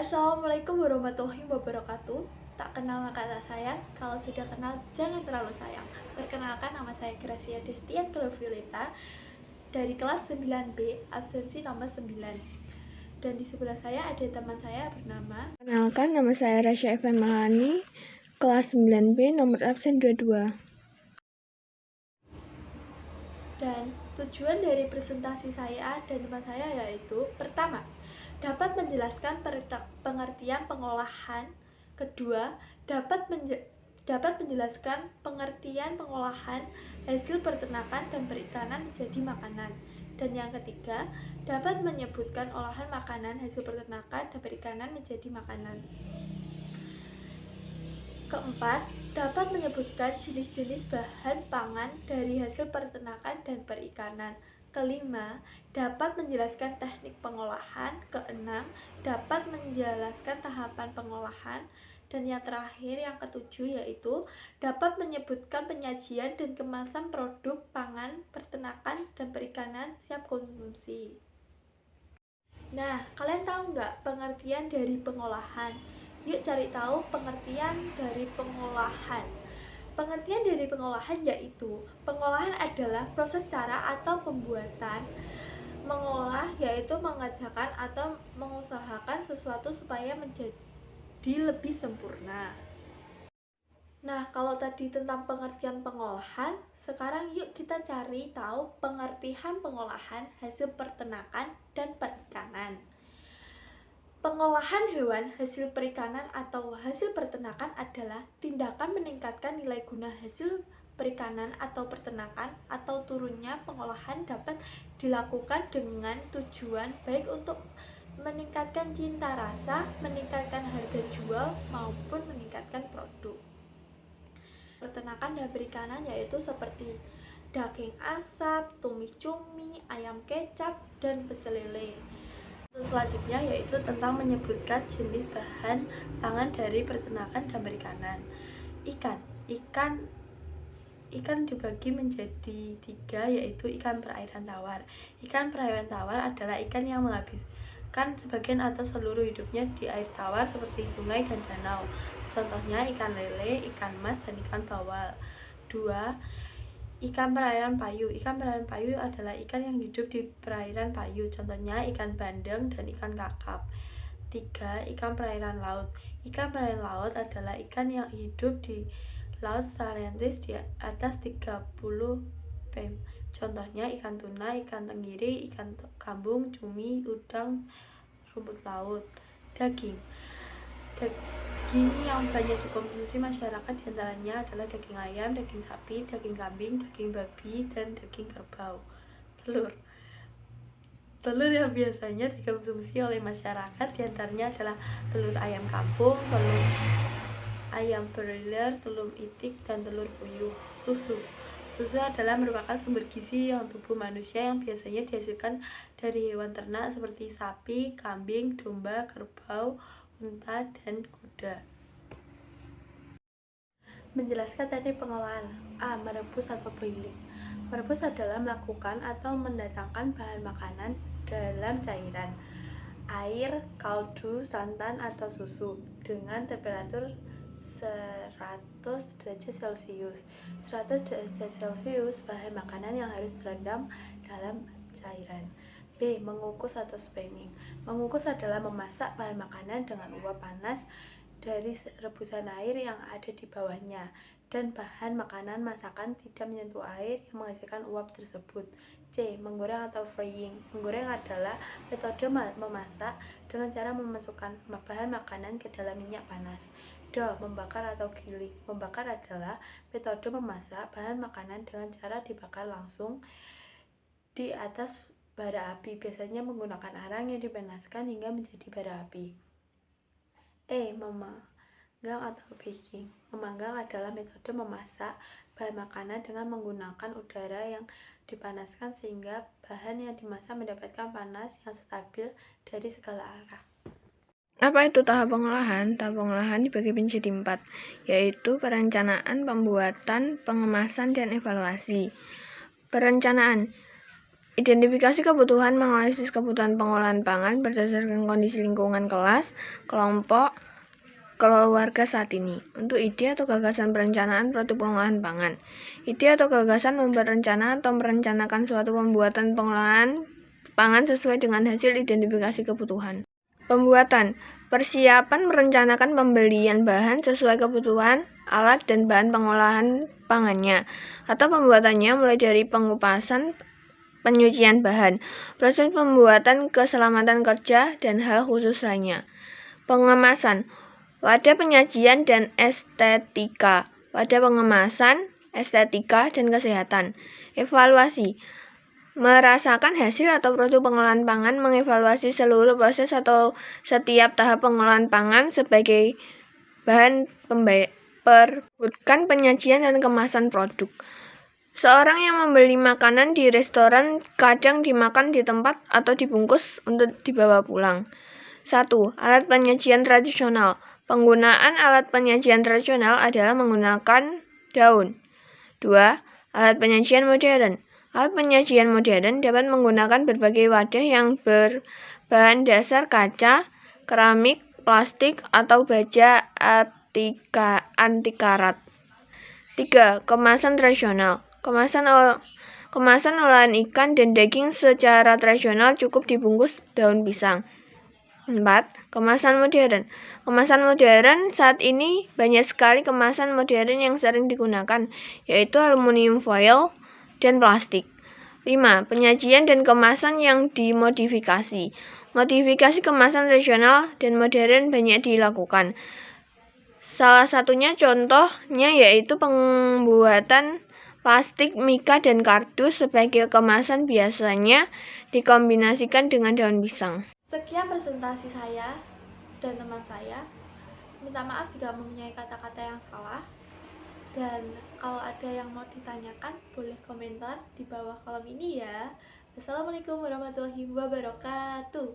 Assalamualaikum warahmatullahi wabarakatuh. Tak kenal maka tak sayang, kalau sudah kenal jangan terlalu sayang. Perkenalkan, nama saya Gracia Destian Violeta dari kelas 9B, absensi nomor 9. Dan di sebelah saya ada teman saya bernama. Kenalkan, nama saya Rasya Evan Malani, kelas 9B, nomor absen 22. Dan tujuan dari presentasi saya dan teman saya yaitu: pertama, dapat menjelaskan pengertian pengolahan. Kedua, dapat menjelaskan pengertian pengolahan hasil peternakan dan perikanan menjadi makanan. Dan yang ketiga, dapat menyebutkan olahan makanan hasil peternakan dan perikanan menjadi makanan. Keempat, dapat menyebutkan jenis-jenis bahan pangan dari hasil peternakan dan perikanan. Kelima, dapat menjelaskan teknik pengolahan. Keenam, dapat menjelaskan tahapan pengolahan. Dan yang terakhir, yang ketujuh, yaitu dapat menyebutkan penyajian dan kemasan produk pangan, peternakan, dan perikanan siap konsumsi. Nah, kalian tahu nggak pengertian dari pengolahan? Yuk cari tahu pengertian dari pengolahan. Pengertian dari pengolahan yaitu, pengolahan adalah proses cara atau pembuatan. Mengolah yaitu mengerjakan atau mengusahakan sesuatu supaya menjadi lebih sempurna. Nah, kalau tadi tentang pengertian pengolahan, sekarang yuk kita cari tahu pengertian pengolahan hasil peternakan dan perikanan. Pengolahan hewan hasil perikanan atau hasil peternakan adalah tindakan meningkatkan nilai guna hasil perikanan atau peternakan, atau turunnya pengolahan dapat dilakukan dengan tujuan baik untuk meningkatkan cita rasa, meningkatkan harga jual, maupun meningkatkan produk. Peternakan dan perikanan yaitu seperti daging asap, tumis cumi, ayam kecap, dan pecel lele. Selanjutnya yaitu tentang menyebutkan jenis bahan pangan dari peternakan dan perikanan. Ikan dibagi menjadi 3, yaitu ikan perairan tawar. Ikan perairan tawar adalah ikan yang menghabiskan sebagian atau seluruh hidupnya di air tawar seperti sungai dan danau. Contohnya ikan lele, ikan mas, dan ikan bawal. 2. Ikan perairan payu. Ikan perairan payu adalah ikan yang hidup di perairan payu. Contohnya ikan bandeng dan ikan kakap. 3. Ikan perairan laut. Ikan perairan laut adalah ikan yang hidup di laut salintis di atas 30 pm. Contohnya ikan tuna, ikan tenggiri, ikan kambung, cumi, udang, rumput laut. Daging yang banyak dikonsumsi masyarakat diantaranya adalah daging ayam, daging sapi, daging kambing, daging babi, dan daging kerbau. Telur yang biasanya dikonsumsi oleh masyarakat diantaranya adalah telur ayam kampung, telur ayam broiler, telur itik, dan telur puyuh. Susu adalah merupakan sumber gizi yang tubuh manusia yang biasanya dihasilkan dari hewan ternak seperti sapi, kambing, domba, kerbau, unta, dan kuda. Menjelaskan teknik pengolahan. A. Merebus atau boiling. Merebus adalah melakukan atau mendatangkan bahan makanan dalam cairan, air, kaldu, santan, atau susu dengan temperatur 100 derajat Celcius. 100 derajat Celcius bahan makanan yang harus terendam dalam cairan. B. Mengukus atau steaming. Mengukus adalah memasak bahan makanan dengan uap panas dari rebusan air yang ada di bawahnya, dan bahan makanan masakan tidak menyentuh air yang menghasilkan uap tersebut. C. Menggoreng atau frying. Menggoreng adalah metode memasak dengan cara memasukkan bahan makanan ke dalam minyak panas. D. Membakar atau grilling. Membakar adalah metode memasak bahan makanan dengan cara dibakar langsung di atas bara api, biasanya menggunakan arang yang dipanaskan hingga menjadi bara api. E. Memanggang atau baking. Memanggang adalah metode memasak bahan makanan dengan menggunakan udara yang dipanaskan sehingga bahan yang dimasak mendapatkan panas yang stabil dari segala arah. Apa itu tahap pengolahan? Tahap pengolahan dibagi menjadi 4, yaitu perencanaan, pembuatan, pengemasan, dan evaluasi. Perencanaan Identifikasi kebutuhan menganalisis kebutuhan pengolahan pangan berdasarkan kondisi lingkungan kelas, kelompok, keluarga saat ini. Untuk ide atau gagasan perencanaan produk pengolahan pangan. Ide atau gagasan membuat rencana atau merencanakan suatu pembuatan pengolahan pangan sesuai dengan hasil identifikasi kebutuhan. Pembuatan. Persiapan merencanakan pembelian bahan sesuai kebutuhan, alat, dan bahan pengolahan pangannya, atau pembuatannya mulai dari pengupasan, penyucian bahan, proses pembuatan, keselamatan kerja, dan hal khusus lainnya. Pengemasan. Wadah penyajian dan estetika. Wadah pengemasan, estetika, dan kesehatan. Evaluasi. Merasakan hasil atau produk pengolahan pangan, mengevaluasi seluruh proses atau setiap tahap pengolahan pangan sebagai bahan perbutkan penyajian dan kemasan produk. Seorang yang membeli makanan di restoran kadang dimakan di tempat atau dibungkus untuk dibawa pulang. 1. Alat penyajian tradisional. Penggunaan alat penyajian tradisional adalah menggunakan daun. 2. Alat penyajian modern. Alat penyajian modern dapat menggunakan berbagai wadah yang berbahan dasar kaca, keramik, plastik, atau baja anti karat. 3. Kemasan tradisional. Kemasan olahan ikan dan daging secara tradisional cukup dibungkus daun pisang. 4. Kemasan modern. Kemasan modern saat ini banyak sekali kemasan modern yang sering digunakan, yaitu aluminium foil dan plastik. 5. Penyajian dan kemasan yang dimodifikasi. Modifikasi kemasan tradisional dan modern banyak dilakukan. Salah satunya contohnya yaitu pembuatan plastik, mika, dan kardus sebagai kemasan biasanya dikombinasikan dengan daun pisang. Sekian presentasi saya dan teman saya. Minta maaf jika mempunyai kata-kata yang salah. Dan kalau ada yang mau ditanyakan, boleh komentar di bawah kolom ini ya. Wassalamualaikum warahmatullahi wabarakatuh.